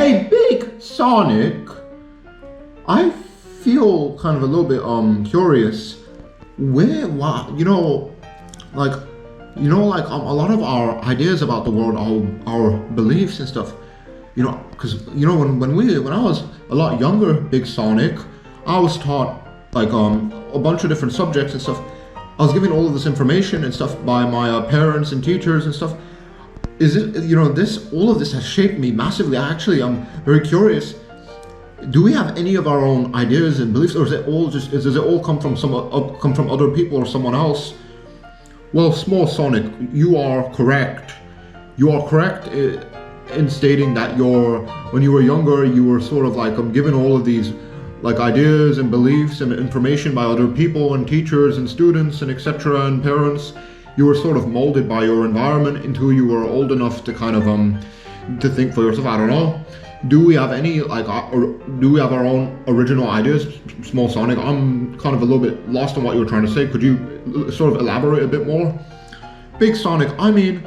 Hey, Big Sonic, I feel kind of a little bit curious. Why, a lot of our ideas about the world, our beliefs and stuff, because when I was a lot younger, Big Sonic, I was taught a bunch of different subjects and stuff. I was given all of this information and stuff by my parents and teachers and stuff. Is it, all of this has shaped me massively. I'm very curious. Do we have any of our own ideas and beliefs, or does it all come from other people or someone else? Well, Small Sonic, you are correct. You are correct in stating that when you were younger, you were sort of given all of these ideas and beliefs and information by other people and teachers and students and etc. and parents. You were sort of molded by your environment until you were old enough to kind of to think for yourself. I don't know. Do we have any do we have our own original ideas, Small Sonic? I'm kind of a little bit lost on what you were trying to say. Could you sort of elaborate a bit more? Big Sonic, I mean,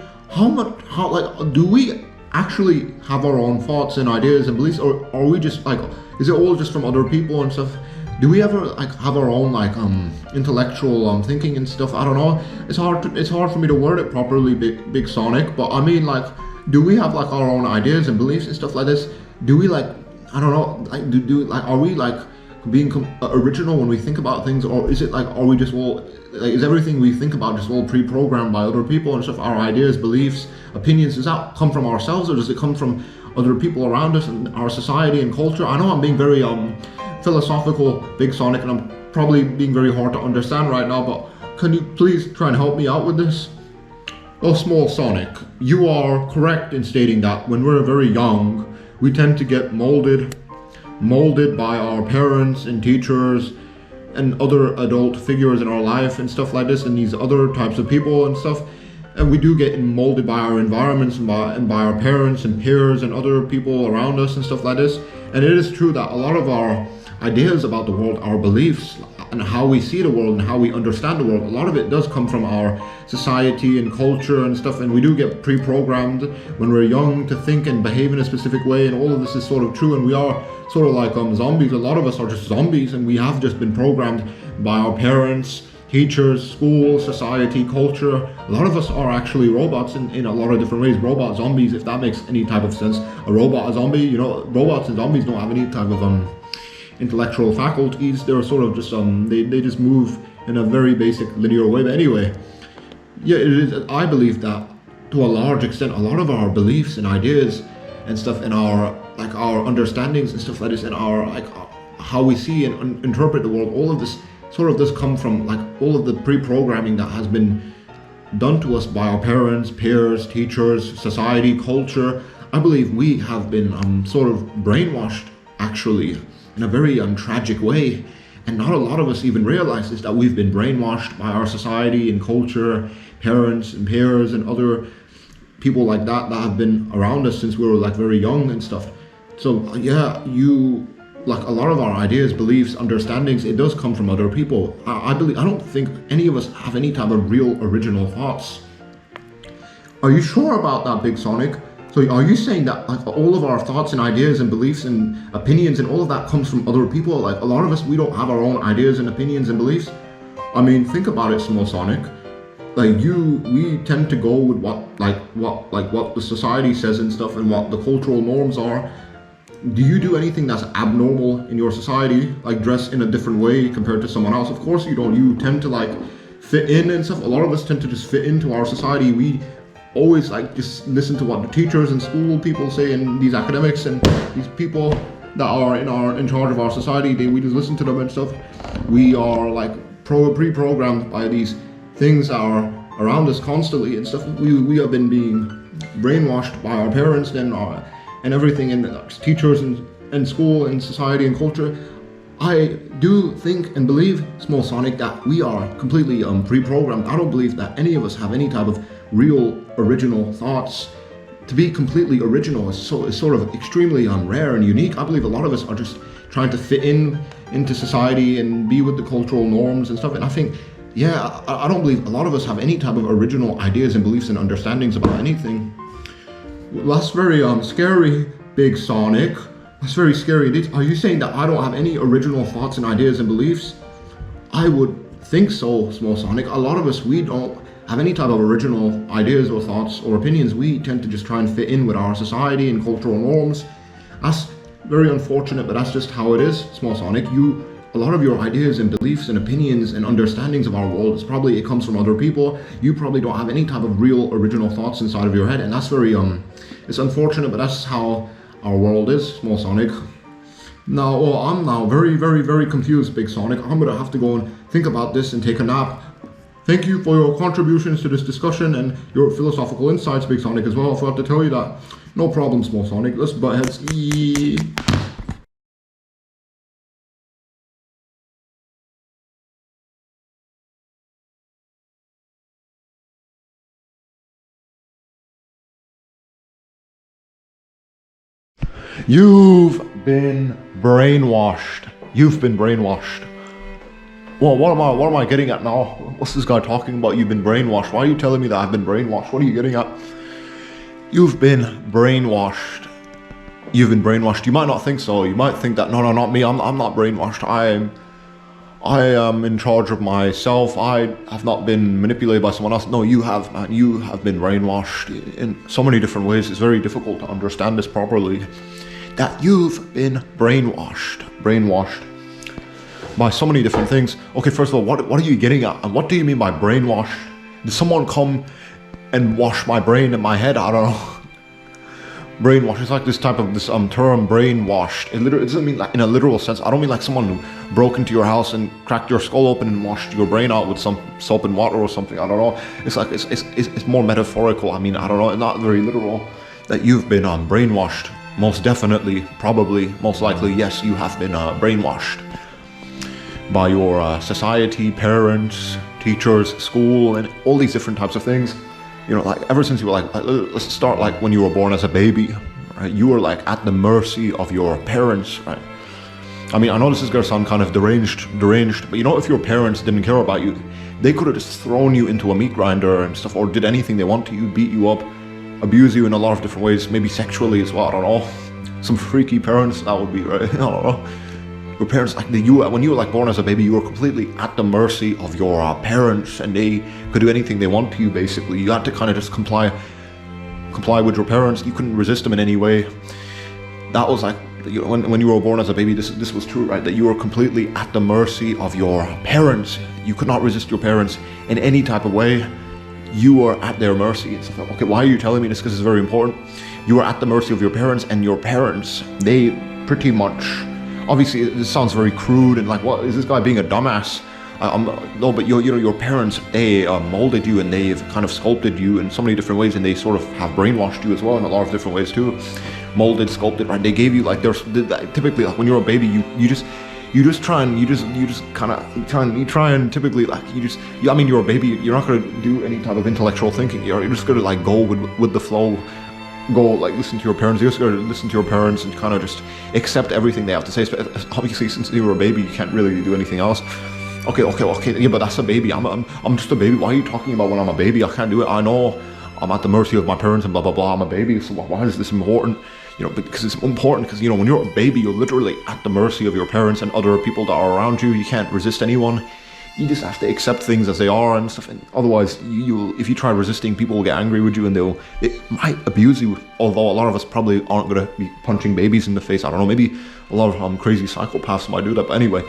do we actually have our own thoughts and ideas and beliefs, or are we just is it all just from other people and stuff? Do we ever have our own intellectual thinking and stuff? I don't know. It's hard for me to word it properly, Big Sonic. But I mean, do we have our own ideas and beliefs and stuff like this? Do we I don't know, are we being original when we think about things, or is it are we just all is everything we think about just all pre-programmed by other people and stuff? Our ideas, beliefs, opinions, does that come from ourselves, or does it come from other people around us and our society and culture? I know I'm being very philosophical, Big Sonic, and I'm probably being very hard to understand right now, but can you please try and help me out with this? Well, Small Sonic, you are correct in stating that when we're very young, we tend to get molded by our parents and teachers and other adult figures in our life and stuff like this, and these other types of people and stuff. And we do get molded by our environments and by our parents and peers and other people around us and stuff like this. And it is true that a lot of our ideas about the world, our beliefs, and how we see the world and how we understand the world, a lot of it does come from our society and culture and stuff, and we do get pre-programmed when we're young to think and behave in a specific way, and all of this is sort of true, and we are sort of zombies. A lot of us are just zombies, and we have just been programmed by our parents, teachers, school, society, culture. A lot of us are actually robots in a lot of different ways. Robot zombies, if that makes any type of sense. A robot, a zombie, robots and zombies don't have any type of intellectual faculties. They're sort of just they just move in a very basic linear way. But anyway, yeah, it is. I believe that to a large extent, a lot of our beliefs and ideas and stuff, and our understandings and stuff like this, and our how we see and interpret the world, all of this sort of does come from all of the pre-programming that has been done to us by our parents, peers, teachers, society, culture. I believe we have been sort of brainwashed, actually, in a very tragic way, and not a lot of us even realize this, that we've been brainwashed by our society and culture, parents and peers and other people like that have been around us since we were very young and stuff. So yeah, a lot of our ideas, beliefs, understandings, it does come from other people. I don't think any of us have any type of real original thoughts. Are you sure about that, Big Sonic? So are you saying that all of our thoughts and ideas and beliefs and opinions and all of that comes from other people? A lot of us, we don't have our own ideas and opinions and beliefs. I mean, think about it, Small Sonic. We tend to go with what the society says and stuff, and what the cultural norms are. Do you do anything that's abnormal in your society, dress in a different way compared to someone else? Of course you don't. You tend to fit in and stuff. A lot of us tend to just fit into our society. We always just listen to what the teachers and school people say, and these academics and these people that are in charge of our society. We just listen to them and stuff. We are pre-programmed by these things that are around us constantly and stuff. We have been being brainwashed by our parents and everything, and teachers and school and society and culture. I do think and believe, Small Sonic, that we are completely pre-programmed. I don't believe that any of us have any type of real original thoughts. To be completely original is sort of extremely rare and unique. I believe a lot of us are just trying to fit into society and be with the cultural norms and stuff. And I think, yeah, I don't believe a lot of us have any type of original ideas and beliefs and understandings about anything. Well, that's very scary, Big Sonic. That's very scary. Are you saying that I don't have any original thoughts and ideas and beliefs? I would think so, Small Sonic. A lot of us, we don't have any type of original ideas or thoughts or opinions. We tend to just try and fit in with our society and cultural norms. That's very unfortunate, but that's just how it is, Small Sonic. A lot of your ideas and beliefs and opinions and understandings of our world, it comes from other people. You probably don't have any type of real original thoughts inside of your head, and that's very it's unfortunate, but that's how our world is, Small Sonic. Now, I'm now very, very, very confused, Big Sonic. I'm gonna have to go and think about this and take a nap. Thank you for your contributions to this discussion and your philosophical insights, Big Sonic, as well. I forgot to tell you that. No problem, Small Sonic. Let's butt heads. You've been brainwashed. You've been brainwashed. Well, what am I getting at now? What's this guy talking about? You've been brainwashed. Why are you telling me that I've been brainwashed? What are you getting at? You've been brainwashed. You've been brainwashed. You might not think so. You might think that no, not me. I'm not brainwashed. I am in charge of myself. I have not been manipulated by someone else. No, you have, man. You have been brainwashed in so many different ways. It's very difficult to understand this properly. That you've been brainwashed by so many different things. Okay, first of all, what are you getting at? And what do you mean by brainwashed? Did someone come and wash my brain and my head? I don't know. Brainwash, it's like this term, brainwashed. It doesn't mean like in a literal sense. I don't mean like someone broke into your house and cracked your skull open and washed your brain out with some soap and water or something. I don't know. It's like it's more metaphorical. I mean, I don't know. It's not very literal. That you've been brainwashed. Most definitely, probably, most likely, yes, you have been brainwashed by your society, parents, teachers, school, and all these different types of things. You know, like ever since you were like let's start like when you were born as a baby, right? You were like at the mercy of your parents, right? I mean, I know this is gonna sound kind of deranged, but you know, if your parents didn't care about you, they could have just thrown you into a meat grinder and stuff, or did anything they want to you, beat you up, abuse you in a lot of different ways, maybe sexually as well. I don't know. Some freaky parents, that would be, right? I don't know. Your parents, like when you were like born as a baby, you were completely at the mercy of your parents, and they could do anything they want to you. Basically, you had to kind of just comply with your parents. You couldn't resist them in any way. That was like when you were born as a baby. This was true, right? That you were completely at the mercy of your parents. You could not resist your parents in any type of way. You were at their mercy and stuff. Okay, why are you telling me this? Because it's very important. You were at the mercy of your parents, and your parents, they pretty much, obviously this sounds very crude and like, what is this guy being a dumbass? No, but your parents, they molded you, and they've kind of sculpted you in so many different ways, and they sort of have brainwashed you as well in a lot of different ways too. Molded, sculpted, right? They gave you like, there's typically like when you're a baby, you try and typically like I mean, you're a baby, you're not gonna do any type of intellectual thinking. You're just gonna like go with the flow. Go like listen to your parents. You're just gonna listen to your parents and kind of just accept everything they have to say. Obviously, since you were a baby, you can't really do anything else. Okay. Yeah, but that's a baby. I'm just a baby. Why are you talking about when I'm a baby? I can't do it. I know I'm at the mercy of my parents and blah blah blah. I'm a baby. So why is this important? You know, because it's important. Because you know, when you're a baby, you're literally at the mercy of your parents and other people that are around you. You can't resist anyone. You just have to accept things as they are and stuff. And otherwise, if you try resisting, people will get angry with you, and they might abuse you. Although a lot of us probably aren't going to be punching babies in the face. I don't know. Maybe a lot of crazy psychopaths might do that. But anyway,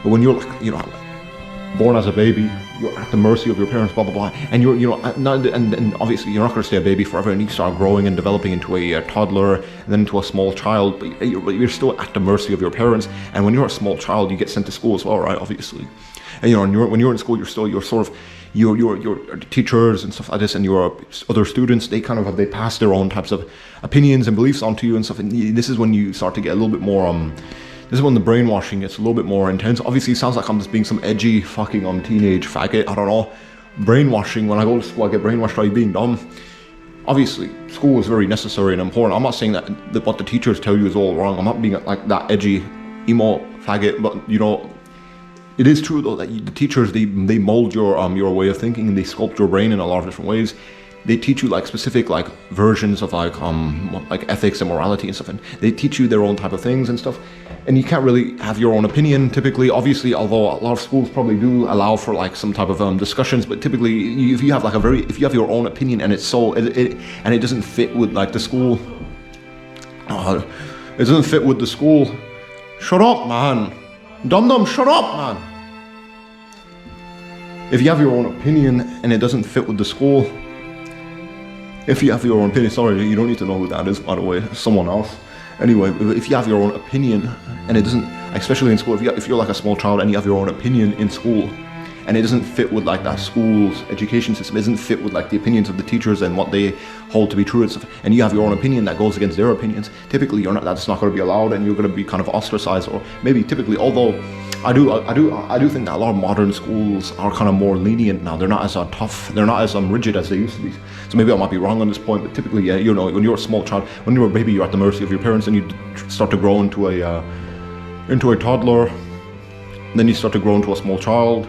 but when you're like, you know, born as a baby, you're at the mercy of your parents, blah blah blah, and and obviously you're not going to stay a baby forever, and you start growing and developing into a toddler, and then into a small child. But you're still at the mercy of your parents. And when you're a small child, you get sent to school as well, right? Obviously. And you know, when you're in school, your teachers and stuff like this, and your other students, they pass their own types of opinions and beliefs onto you and stuff. And this is when you start to get a little bit more this is when the brainwashing gets a little bit more intense. Obviously, it sounds like I'm just being some edgy fucking teenage faggot. I don't know. Brainwashing. When I go to school, I get brainwashed by being dumb. Obviously, school is very necessary and important. I'm not saying that what the teachers tell you is all wrong. I'm not being like that edgy emo faggot, but you know. It is true though that the teachers, they mold your way of thinking, and they sculpt your brain in a lot of different ways. they teach you like specific like versions of like ethics and morality and stuff, and they teach you their own type of things and stuff, and you can't really have your own opinion typically, obviously, although a lot of schools probably do allow for like some type of discussions, but typically if you have like if you have your own opinion and it doesn't fit with like the school, it doesn't fit with the school. Shut up, man. Dum-dum, shut up, man. If you have your own opinion and it doesn't fit with the school, if you have your own opinion, sorry, you don't need to know who that is, by the way, someone else. Anyway, if you have your own opinion and it doesn't, especially in school, if you're like a small child and you have your own opinion in school and it doesn't fit with like that school's education system, it doesn't fit with like the opinions of the teachers and what they hold to be true and stuff, and you have your own opinion that goes against their opinions, typically that's not going to be allowed, and you're going to be kind of ostracized, or maybe typically, although I do think that a lot of modern schools are kind of more lenient now. They're not as tough, they're not as rigid as they used to be. So maybe I might be wrong on this point, but typically, yeah, you know, when you're a small child, when you're a baby, you're at the mercy of your parents, and you start to grow into a toddler, and then you start to grow into a small child,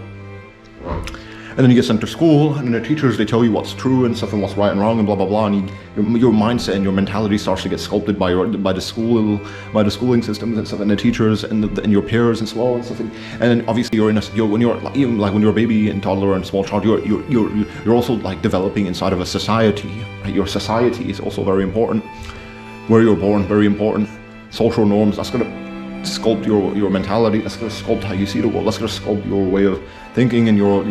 and then you get sent to school, and then the teachers, they tell you what's true and stuff and what's right and wrong and blah blah blah, and your mindset and your mentality starts to get sculpted by the schooling systems and stuff, and the teachers and your peers and so on and stuff. And then obviously when you're a baby and toddler and small child, you're also like developing inside of a society. Right? Your society is also very important. Where you're born, very important. Social norms, that's gonna sculpt your mentality, that's going to sculpt how you see the world, that's going to sculpt your way of thinking and your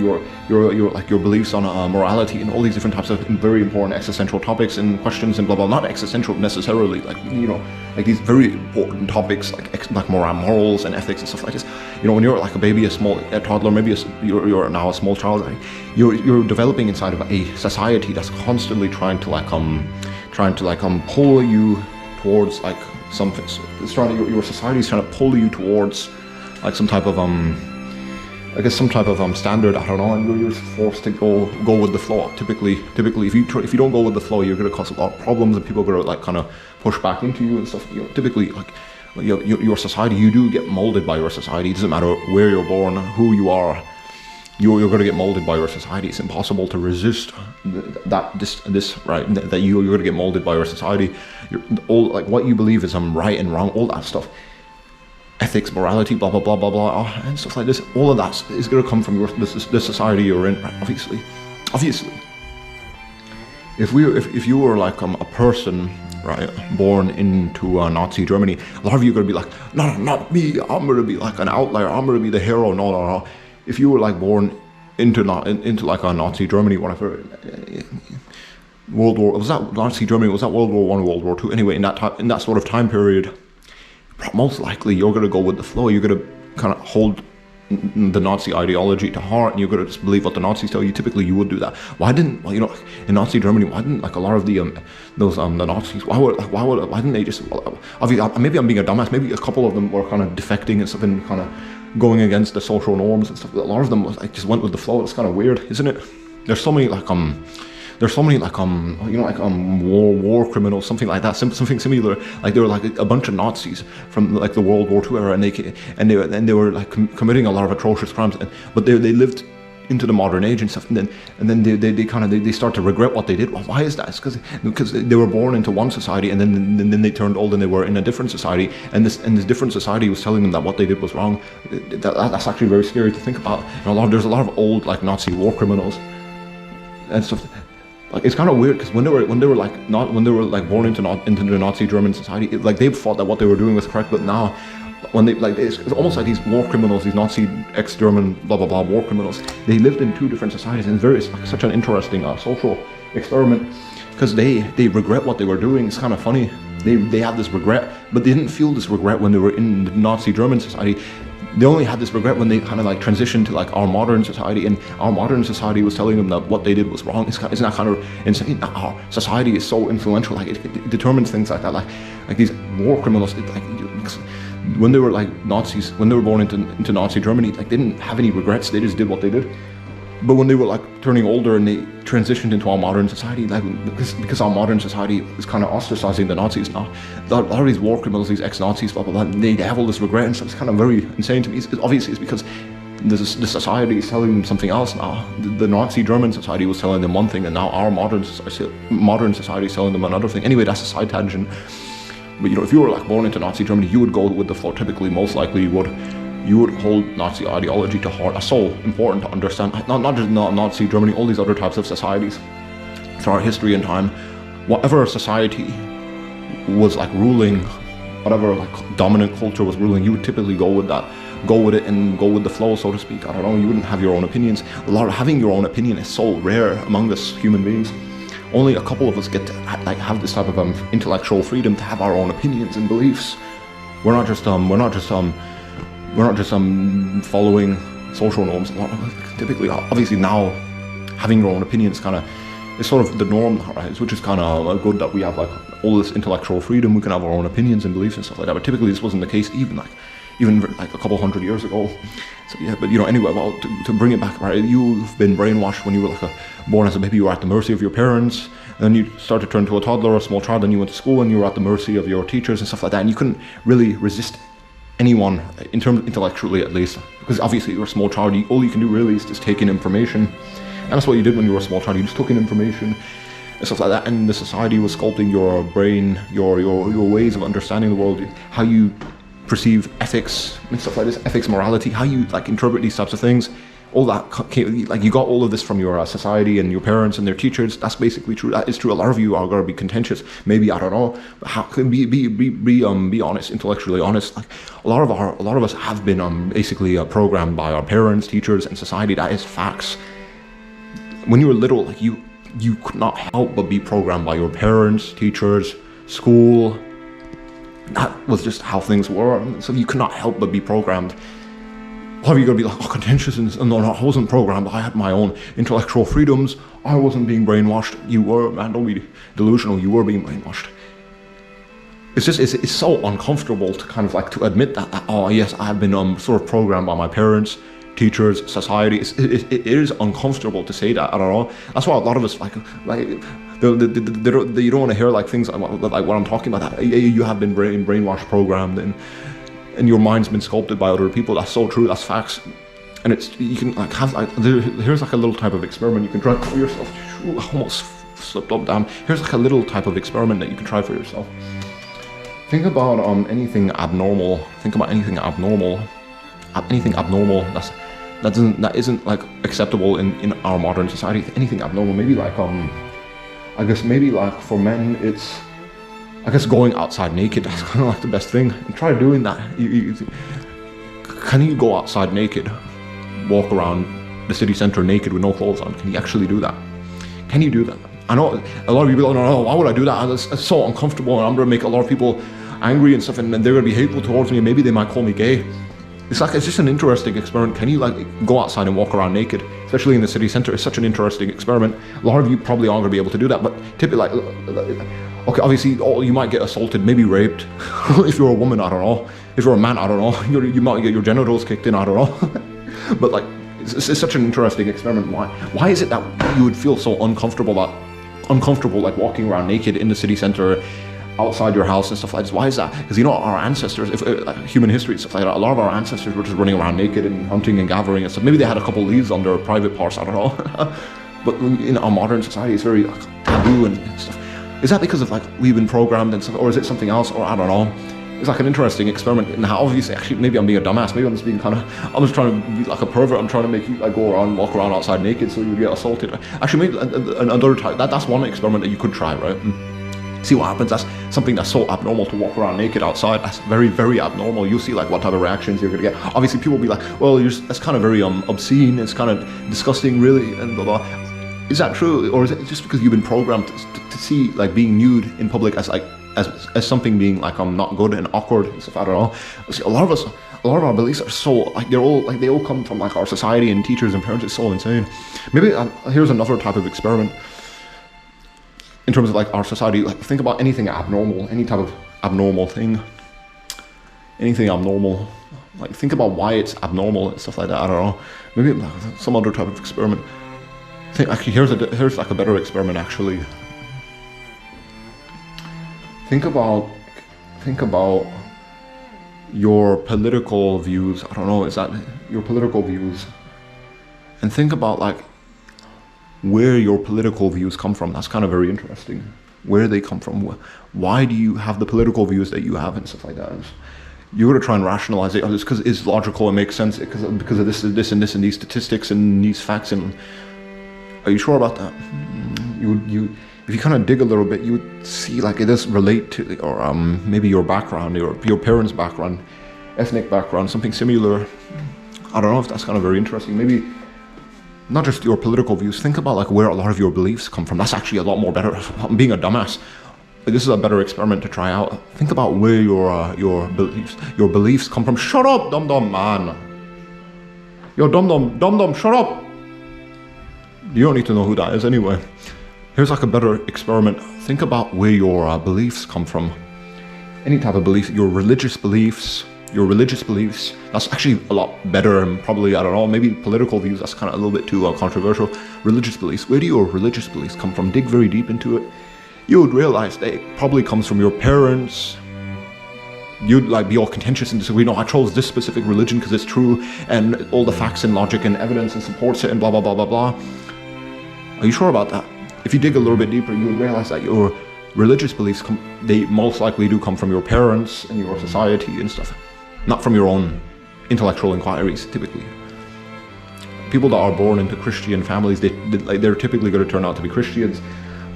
beliefs on morality and all these different types of very important existential topics and questions and blah blah. Not existential necessarily, like, you know, like these very important topics like morals and ethics and stuff like this. You know, when you're like a baby, a toddler, maybe you're now a small child, like, you're developing inside of a society that's constantly trying to pull you towards like something. It's trying to, your society is trying to pull you towards like some type of standard, I don't know, and you're just forced to go with the flow. Typically if you don't go with the flow, you're going to cause a lot of problems, and people are going to like kind of push back into you and stuff. You know, typically like your society, you do get molded by your society. It doesn't matter where you're born, who you are. You're going to get molded by your society. It's impossible to resist that you're going to get molded by your society. All like what you believe is right and wrong, all that stuff, ethics, morality, blah blah blah blah blah, and stuff like this. All of that is going to come from the society you're in. Right? Obviously, if you were like a person, right, born into Nazi Germany, a lot of you are going to be like, no, not me. I'm going to be like an outlier. I'm going to be the hero. No. If you were like born into like a Nazi Germany, whatever, World War, was that Nazi Germany? Was that World War I, World War II? Anyway, in that sort of time period, most likely you're going to go with the flow. You're going to kind of hold the Nazi ideology to heart, and you're going to just believe what the Nazis tell you. Typically, you would do that. In Nazi Germany, why didn't like a lot of the Nazis? Why didn't they just? Obviously, maybe I'm being a dumbass. Maybe a couple of them were kind of defecting and stuff, and kind of going against the social norms and stuff. A lot of them just went with the flow. It's kind of weird, isn't it? There's so many war criminals, something like that, something similar. Like there were like a bunch of Nazis from like the World War II era, and they were like committing a lot of atrocious crimes, but they lived into the modern age and stuff, and then they start to regret what they did. Well, why is that? It's because they were born into one society, and then they turned old and they were in a different society, and this different society was telling them that what they did was wrong. That's actually very scary to think about. There's a lot of old like Nazi war criminals and stuff. Like it's kind of weird because when they were born into the Nazi German society, like they thought that what they were doing was correct, but now when they it's almost like these war criminals, these Nazi ex-German blah blah blah war criminals, they lived in two different societies, and it's like such an interesting social experiment because they regret what they were doing. It's kind of funny. They had this regret, but they didn't feel this regret when they were in the Nazi German society. They only had this regret when they kind of like transitioned to like our modern society, and our modern society was telling them that what they did was wrong. Isn't that kind of insane? Our society is so influential, like it determines things like that. Like these war criminals, when they were like Nazis, when they were born into Nazi Germany, like they didn't have any regrets. They just did what they did. But when they were like turning older and they transitioned into our modern society, like because our modern society is kind of ostracizing the Nazis now, a lot of these war criminals, these ex-Nazis, blah blah blah, they have all this regret and stuff. It's kind of very insane to me. Obviously, it's because the society is telling them something else now. The Nazi German society was telling them one thing, and now our modern society is telling them another thing. Anyway, that's a side tangent. But if you were like born into Nazi Germany, you would go with the flow. Typically, most likely, you would hold Nazi ideology to heart. That's so important to understand. Not just Nazi Germany, all these other types of societies throughout history and time. Whatever society was like ruling, whatever like dominant culture was ruling, you would typically go with that. Go with it and go with the flow, so to speak. I don't know, you wouldn't have your own opinions. Having your own opinion is so rare among us human beings. Only a couple of us get to have this type of intellectual freedom to have our own opinions and beliefs. We're not just following social norms. Typically, obviously now, having your own opinion is sort of the norm, right? Which is kind of good that we have like all this intellectual freedom. We can have our own opinions and beliefs and stuff like that. But typically, this wasn't the case even like a couple hundred years ago. So yeah, but anyway, well, to bring it back, right? You've been brainwashed when you were born as a baby. You were at the mercy of your parents. And then you started to turn to a toddler or a small child. Then you went to school and you were at the mercy of your teachers and stuff like that. And you couldn't really resist anyone, intellectually at least, because obviously you're a small child. All you can do really is just take in information, and that's what you did when you were a small child. You just took in information and stuff like that. And the society was sculpting your brain, your ways of understanding the world, how you perceive ethics and stuff like this, ethics, morality, how you interpret these types of things. All that you got all of this from your society and your parents and their teachers. That's basically true. That is true. A lot of you are gonna be contentious. Maybe, I don't know. But how can be honest, intellectually honest? Like a lot of us have been basically programmed by our parents, teachers, and society. That is facts. When you were little, you could not help but be programmed by your parents, teachers, school. That was just how things were. So you could not help but be programmed. A lot of you are going to be like, contentious, and no, I wasn't programmed. I had my own intellectual freedoms. I wasn't being brainwashed. You were, man, don't be delusional. You were being brainwashed. It's so uncomfortable to to admit that, oh yes, I have been sort of programmed by my parents, teachers, society. It is uncomfortable to say that. I don't know. That's why a lot of us you don't want to hear things like what I'm talking about. That you have been brainwashed, programmed, and your mind's been sculpted by other people. That's so true. That's facts. And you can here's a little type of experiment you can try for yourself. Ooh, I almost slipped up. Damn. Here's a little type of experiment that you can try for yourself. Think about anything abnormal. Think about anything abnormal. Anything abnormal that isn't acceptable in our modern society. Anything abnormal. Maybe I guess maybe for men it's, I guess, going outside naked. That's kind of the best thing. And try doing that. Can you go outside naked, walk around the city center naked with no clothes on? Can you actually do that? Can you do that? I know a lot of people don't know, why would I do that? It's so uncomfortable, and I'm gonna make a lot of people angry and stuff, and they're gonna be hateful towards me, and maybe they might call me gay. It's just an interesting experiment. Can you go outside and walk around naked, especially in the city center? It's such an interesting experiment. A lot of you probably aren't gonna be able to do that, but typically okay, obviously, you might get assaulted, maybe raped. If you're a woman, I don't know. If you're a man, I don't know. You might get your genitals kicked in, I don't know. But it's such an interesting experiment. Why is it that you would feel so uncomfortable walking around naked in the city center, outside your house and stuff like this? Why is that? Because our ancestors, human history and stuff like that, a lot of our ancestors were just running around naked and hunting and gathering and stuff. Maybe they had a couple of leaves on their private parts, I don't know. But in our modern society, it's very taboo and stuff. Is that because of we've been programmed and stuff, or is it something else, or I don't know? It's an interesting experiment. Now, obviously, actually, maybe I'm being a dumbass. Maybe I'm just being I'm just trying to be like a pervert. I'm trying to make you go around, walk around outside naked so you get assaulted. Actually, maybe another type. That's one experiment that you could try, right? See what happens. That's something that's so abnormal, to walk around naked outside. That's very, very abnormal. You'll see what type of reactions you're gonna get. Obviously, people will be like, well, that's kind of very obscene. It's kind of disgusting, really, and blah blah. Is that true, or is it just because you've been programmed to see being nude in public as something being not good and awkward and stuff? I don't know. See, a lot of our beliefs are so they all come from our society and teachers and parents. It's so insane. Maybe here's another type of experiment in terms of our society. Think about anything abnormal, any type of abnormal thing, anything abnormal. Think about why it's abnormal and stuff like that. I don't know. Maybe some other type of experiment. Actually, here's a better experiment. Actually, think about your political views. I don't know, is that your political views? And think about like where your political views come from. That's kind of very interesting. Where they come from. Why do you have the political views that you have and stuff like that? You're going to try and rationalize it. Oh, it's because it's logical, it makes sense, because of this and this and this and these statistics and these facts. And are you sure about that? You if you kind of dig a little bit, you would see like it does relate to, or maybe your background, your parents' background, ethnic background, something similar. I don't know if that's kind of very interesting. Maybe not just your political views. Think about like where a lot of your beliefs come from. That's actually a lot more better. I'm being a dumbass. This is a better experiment to try out. Think about where your beliefs come from. Shut up, dum dum man. Yo, dum dum, shut up. You don't need to know who that is anyway. Here's like a better experiment. Think about where your beliefs come from. Any type of belief, your religious beliefs. That's actually a lot better, and probably, I don't know, maybe political views, that's kind of a little bit too controversial. Religious beliefs. Where do your religious beliefs come from? Dig very deep into it. You would realize that it probably comes from your parents. You'd like be all contentious and disagree. No, I chose this specific religion because it's true, and all the facts and logic and evidence and supports it, and blah blah blah blah blah. Are you sure about that? If you dig a little bit deeper, you would realize that your religious beliefs they most likely do come from your parents and your society and stuff, not from your own intellectual inquiries. Typically, people that are born into Christian families, they're typically going to turn out to be Christians.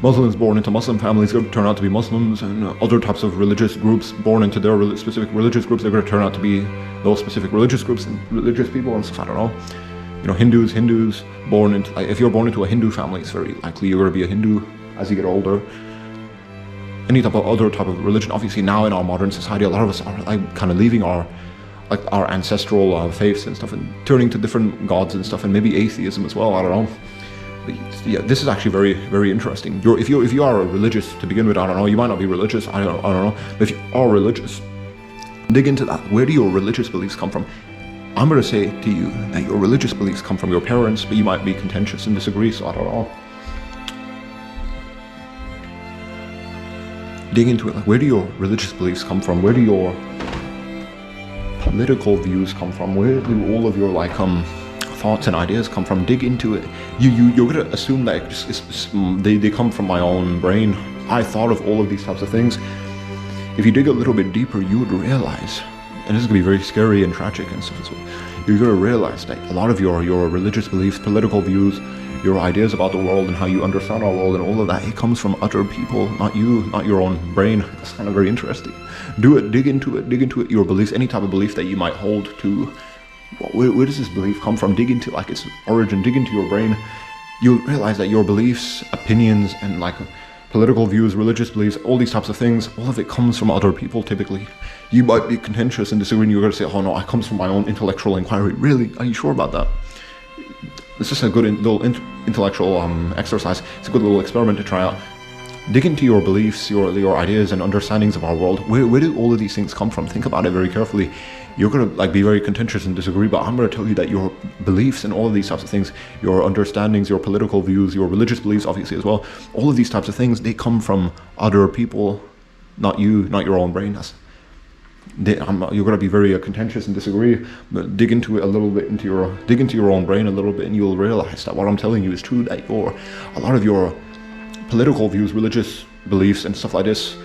Muslims born into Muslim families are going to turn out to be Muslims, and other types of religious groups born into their specific religious groups, they're going to turn out to be those specific religious groups and religious people and stuff. I don't know. You know, Hindus born into, like, if you're born into a Hindu family, it's very likely you're going to be a Hindu as you get older. Any type of other type of religion. Obviously, now in our modern society, a lot of us are like kind of leaving our ancestral faiths and stuff and turning to different gods and stuff, and maybe atheism as well. I don't know. But yeah, this is actually very, very interesting. If you are religious to begin with, I don't know. You might not be religious. I don't know. But if you are religious, dig into that. Where do your religious beliefs come from? I'm going to say to you that your religious beliefs come from your parents, but you might be contentious and disagree, so I don't know. Dig into it. Like, where do your religious beliefs come from? Where do your political views come from? Where do all of your thoughts and ideas come from? Dig into it. You're going to assume that they come from my own brain. I thought of all of these types of things. If you dig a little bit deeper, you would realize, and this is going to be very scary and tragic and stuff as well, you're going to realize that a lot of your religious beliefs, political views, your ideas about the world and how you understand our world and all of that, it comes from other people, not you, not your own brain. That's kind of very interesting. Do it, dig into it, your beliefs, any type of belief that you might hold to. Where does this belief come from? Dig into like its origin, dig into your brain. You'll realize that your beliefs, opinions, and like political views, religious beliefs, all these types of things, all of it comes from other people typically. You might be contentious and disagreeing, you're going to say, oh no, it comes from my own intellectual inquiry. Really? Are you sure about that? It's just a good little intellectual exercise. It's a good little experiment to try out. Dig into your beliefs, your ideas and understandings of our world. Where do all of these things come from? Think about it very carefully. You're going to be very contentious and disagree, but I'm going to tell you that your beliefs and all of these types of things, your understandings, your political views, your religious beliefs obviously as well, all of these types of things, they come from other people, not you, not your own brain. You're going to be very contentious and disagree, but dig into it a little bit, dig into your own brain a little bit, and you'll realize that what I'm telling you is true, that a lot of your political views, religious beliefs and stuff like this,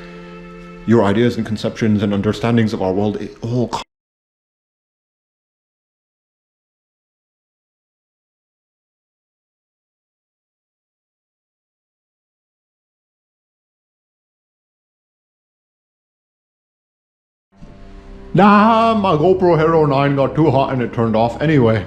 your ideas and conceptions and understandings of our world, it all comes. Nah, my GoPro Hero 9 got too hot and it turned off. Anyway,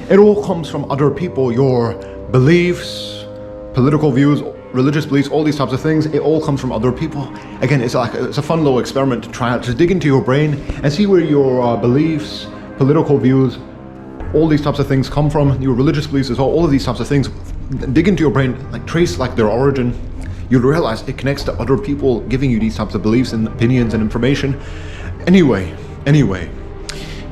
it all comes from other people. Your beliefs, political views, religious beliefs, all these types of things, it all comes from other people. Again, it's a fun little experiment to try out. Just dig into your brain and see where your beliefs, political views, all these types of things come from. Your religious beliefs as well, all of these types of things. Dig into your brain, trace their origin. You'll realize it connects to other people giving you these types of beliefs and opinions and information. Anyway,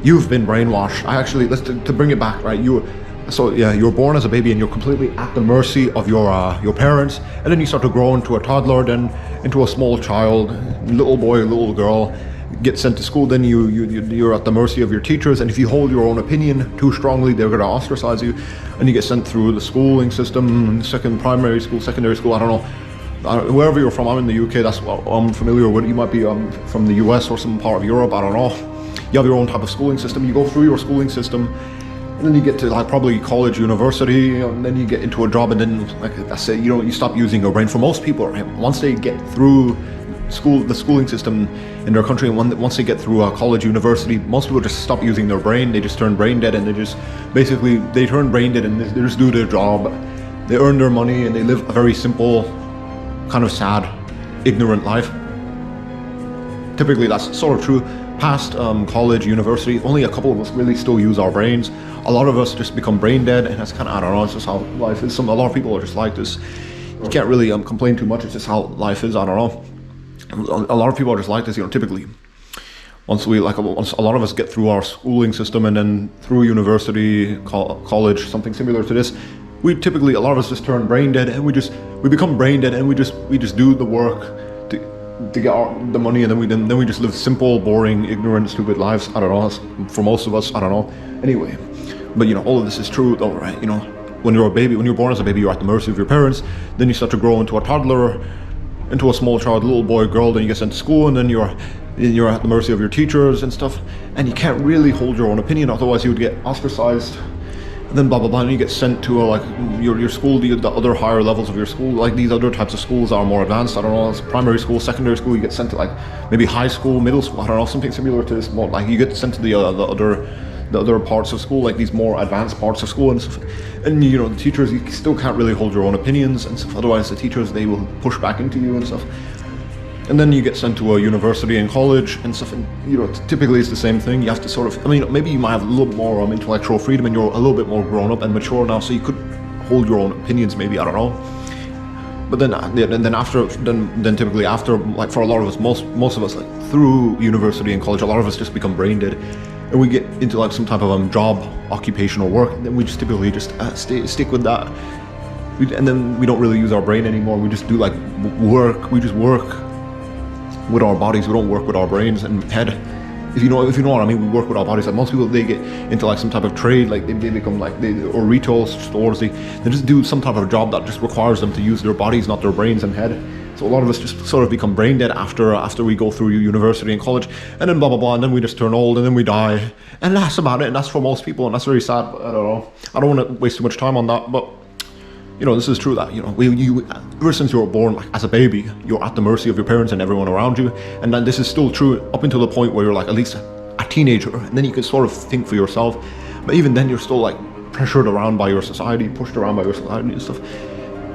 you've been brainwashed. To bring it back, right? You're born as a baby and you're completely at the mercy of your parents, and then you start to grow into a toddler, then into a small child, little boy, little girl. get sent to school, then you're at the mercy of your teachers, and if you hold your own opinion too strongly, they're going to ostracize you, and you get sent through the schooling system, primary school, secondary school, I don't know, wherever you're from. I'm in the UK, that's what I'm familiar with. You might be from the US or some part of Europe, I don't know. You have your own type of schooling system, you go through your schooling system, and then you get to like probably college, university, and then you get into a job, and then like that's it, you stop using your brain. For most people, right, once they get through the schooling system in their country, and once they get through college, university, most people just stop using their brain. They just turn brain dead, and they turn brain dead, and they just do their job. They earn their money, and they live a very simple, kind of sad, ignorant life. Typically, that's sort of true. Past college, university, only a couple of us really still use our brains. A lot of us just become brain dead, and that's kind of, I don't know, it's just how life is. A lot of people are just like this. You can't really complain too much. It's just how life is. I don't know. A lot of people are just like this, typically. Once a lot of us get through our schooling system, and then through university, college, something similar to this, a lot of us just turn brain dead, and we become brain dead, and we just do the work to get the money, and then we just live simple, boring, ignorant, stupid lives. I don't know. For most of us, I don't know. Anyway, but all of this is true, though, right? When you're a baby, when you're born as a baby, you're at the mercy of your parents. Then you start to grow into a toddler, into a small child, little boy, girl. Then you get sent to school, and then you're at the mercy of your teachers and stuff. And you can't really hold your own opinion, otherwise you would get ostracized. And then blah blah blah, and you get sent to your school, the other higher levels of your school. Like these other types of schools are more advanced. I don't know, it's primary school, secondary school. You get sent to like maybe high school, middle school. I don't know, something similar to this. More like you get sent to the other parts of school, like these more advanced parts of school and stuff. And the teachers, you still can't really hold your own opinions and stuff. Otherwise, the teachers, they will push back into you and stuff. And then you get sent to a university and college and stuff, and typically it's the same thing. You have to sort of, maybe you might have a little more intellectual freedom, and you're a little bit more grown up and mature now, so you could hold your own opinions, maybe, I don't know. But then typically after, like for a lot of us, most of us, like through university and college, a lot of us just become brain dead, and we get into like some type of job, occupational work, and then we just typically just stick with that. And then we don't really use our brain anymore. We just do like work. We just work with our bodies. We don't work with our brains and head. If you know what I mean, we work with our bodies. Like most people, they get into like some type of trade, like they become like or retail stores. They just do some type of job that just requires them to use their bodies, not their brains and head. So a lot of us just sort of become brain dead after we go through university and college, and then blah blah blah, and then we just turn old, and then we die, and that's about it. And that's for most people, and that's very sad. But I don't know. I don't want to waste too much time on that, but. This is true that, ever since you were born, like as a baby, you're at the mercy of your parents and everyone around you. And then this is still true up until the point where you're like at least a teenager, and then you can sort of think for yourself. But even then, you're still like pressured around by your society, pushed around by your society and stuff.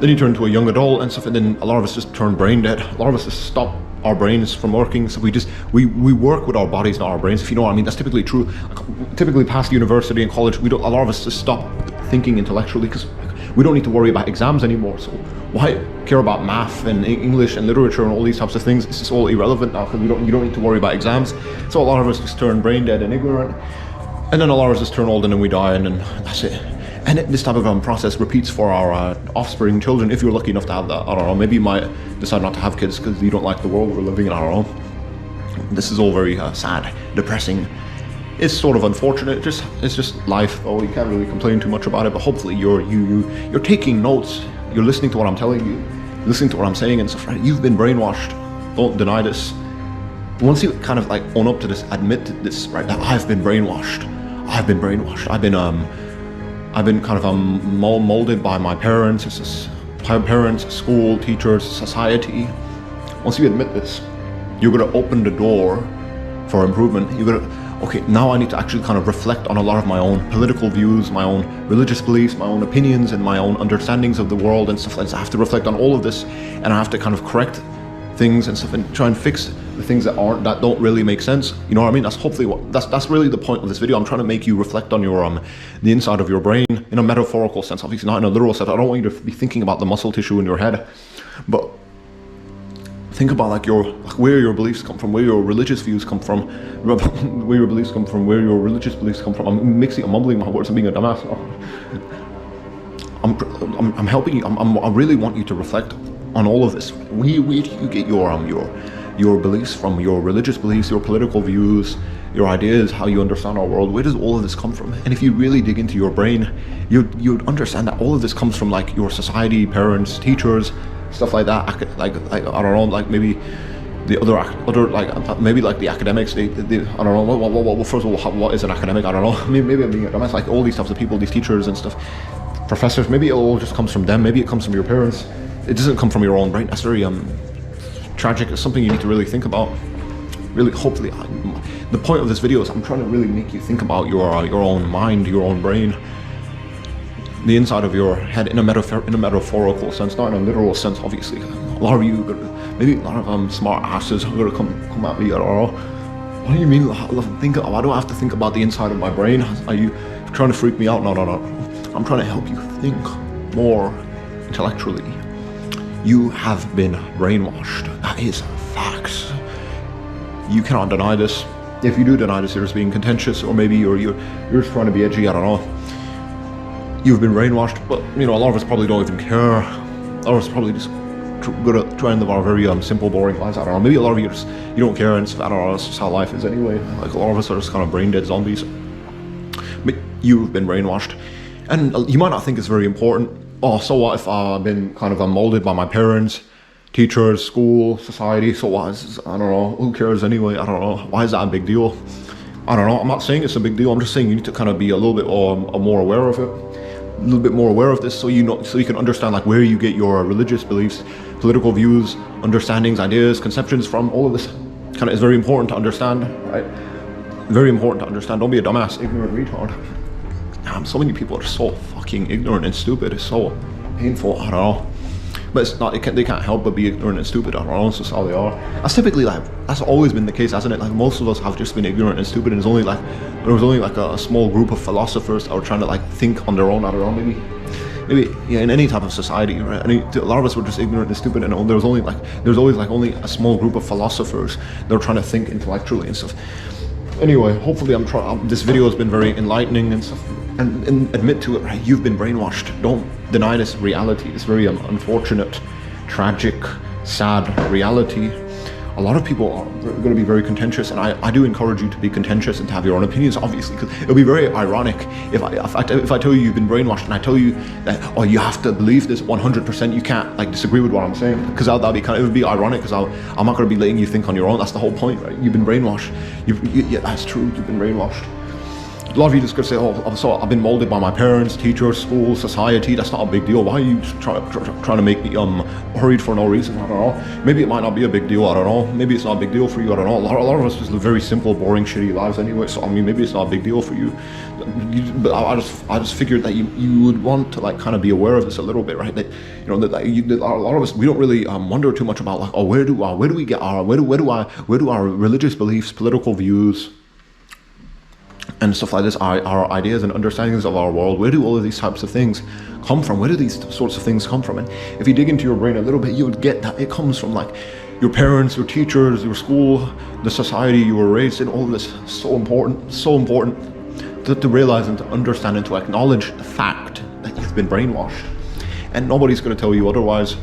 Then you turn to a young adult and stuff, and then a lot of us just turn brain dead. A lot of us just stop our brains from working, so we work with our bodies, not our brains, if you know what I mean. That's typically true. Typically past university and college, a lot of us just stop thinking intellectually, because we don't need to worry about exams anymore. So why care about math and English and literature and all these types of things? It's just all irrelevant now, because you don't need to worry about exams. So a lot of us just turn brain dead and ignorant, and then a lot of us just turn old, and then we die, and then that's it. And this type of process repeats for our offspring, children, if you're lucky enough to have that. I don't know, maybe you might decide not to have kids because you don't like the world we're living in, I don't know. This is all very sad, depressing. It's sort of unfortunate. It's just life, though. You can't really complain too much about it. But hopefully you're taking notes. You're listening to what I'm telling you, listening to what I'm saying and stuff. Right? You've been brainwashed. Don't deny this. Once you kind of like own up to this, admit to this, right? That I've been brainwashed. I've been brainwashed. I've been kind of molded by my parents, school, teachers, society. Once you admit this, you're gonna open the door for improvement. Okay, now I need to actually kind of reflect on a lot of my own political views, my own religious beliefs, my own opinions, and my own understandings of the world and stuff like that. I have to reflect on all of this, and I have to kind of correct things and stuff, and try and fix the things that don't really make sense. You know what I mean? That's really the point of this video. I'm trying to make you reflect on your the inside of your brain in a metaphorical sense, obviously not in a literal sense. I don't want you to be thinking about the muscle tissue in your head, but think about where your beliefs come from, where your religious views come from, where your beliefs come from, where your religious beliefs come from. I'm mumbling my words and being a dumbass. I'm helping you. I really want you to reflect on all of this. You get your your beliefs, from your religious beliefs, your political views, your ideas, how you understand our world. Where does all of this come from? And if you really dig into your brain, you'd understand that all of this comes from like your society, parents, teachers, stuff like that. Like I don't know, like maybe the other like maybe like the academics. They I don't know. Well, first of all, what is an academic? I don't know. Maybe I'm being a dumbass. Like all these types of people, these teachers and stuff, professors. Maybe it all just comes from them. Maybe it comes from your parents. It doesn't come from your own brain. That's very tragic. It's something you need to really think about. Really, hopefully, the point of this video is I'm trying to really make you think about your own mind, your own brain, the inside of your head in a metaphorical sense, not in a literal sense. Obviously, a lot of you, maybe a lot of smart asses are gonna come at me. I don't know. What do you mean? Why do I have to think about the inside of my brain? Are you trying to freak me out? No. I'm trying to help you think more intellectually. You have been brainwashed. That is facts. You cannot deny this. If you do deny this, you're just being contentious, or maybe you're just trying to be edgy. I don't know. You've been brainwashed, but a lot of us probably don't even care. A lot of us probably just gonna try and live our very simple, boring lives. I don't know. Maybe a lot of you you don't care, and I don't know. That's just how life is anyway. Like a lot of us are just kind of brain dead zombies. But you've been brainwashed, and you might not think it's very important. Oh, so what if I've been kind of molded by my parents, teachers, school, society? So what? I don't know. Who cares anyway? I don't know. Why is that a big deal? I don't know. I'm not saying it's a big deal. I'm just saying you need to kind of be a little bit more aware of it, a little bit more aware of this, so so you can understand like where you get your religious beliefs, political views, understandings, ideas, conceptions from. All of this kind of is very important to understand, right? Very important to understand. Don't be a dumbass, ignorant retard. So many people are so fucking ignorant and stupid. It's so painful. I don't know. But it's not. They can't help but be ignorant and stupid. I don't know. It's just how they are. That's typically that's always been the case, hasn't it? Like most of us have just been ignorant and stupid, and there was only like a small group of philosophers that were trying to like think on their own. I don't know. Maybe yeah. In any type of society, right? A lot of us were just ignorant and stupid, and there was always only a small group of philosophers that were trying to think intellectually and stuff. Anyway, hopefully this video has been very enlightening and stuff. And admit to it, right? You've been brainwashed. Don't deny this reality. This very unfortunate, tragic, sad reality. A lot of people are going to be very contentious, and I do encourage you to be contentious and to have your own opinions, obviously, because it'll be very ironic if I tell you you've been brainwashed, and I tell you that you have to believe this 100%. You can't like disagree with what I'm saying, because it would be ironic, because I'm not going to be letting you think on your own. That's the whole point, right? You've been brainwashed. Yeah, that's true. You've been brainwashed. A lot of you just gonna say, oh, I've been molded by my parents, teachers, school, society. That's not a big deal. Why are you trying to make me worried for no reason? I don't know. Maybe it might not be a big deal. I don't know. Maybe it's not a big deal for you. I don't know. A lot of us just live very simple, boring, shitty lives anyway. So maybe it's not a big deal for you. But I just figured that you would want to like kind of be aware of this a little bit, right? That a lot of us, we don't really wonder too much about like, oh, where do our religious beliefs, political views, and stuff like this, our ideas and understandings of our world, where do all of these types of things come from? Where do these sorts of things come from? And if you dig into your brain a little bit, you would get that it comes from like your parents, your teachers, your school, the society you were raised in. All of this is so important to realize and to understand and to acknowledge the fact that you've been brainwashed. And nobody's going to tell you otherwise.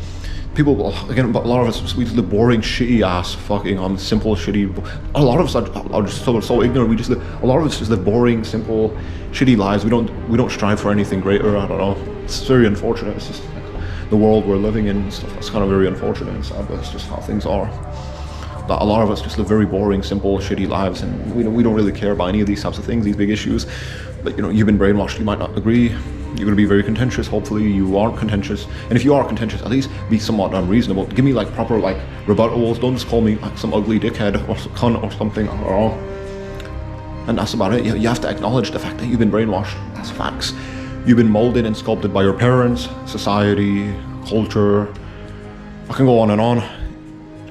People, again, but a lot of us, we just live boring, shitty ass, fucking simple, shitty. A lot of us are just so ignorant. A lot of us just live boring, simple, shitty lives. We don't strive for anything greater. I don't know. It's very unfortunate. It's just like the world we're living in and stuff. It's kind of very unfortunate and sad, but it's just how things are. That a lot of us just live very boring, simple, shitty lives, and we don't really care about any of these types of things, these big issues. But you've been brainwashed. You might not agree. You're going to be very contentious. Hopefully you aren't contentious, and if you are contentious, at least be somewhat unreasonable. Give me like proper like rebuttals. Don't just call me like some ugly dickhead or cunt or something. I don't know. And that's about it. You have to acknowledge the fact that you've been brainwashed. That's facts. You've been molded and sculpted by your parents, society, culture. I can go on and on.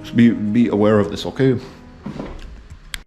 Just be aware of this, okay?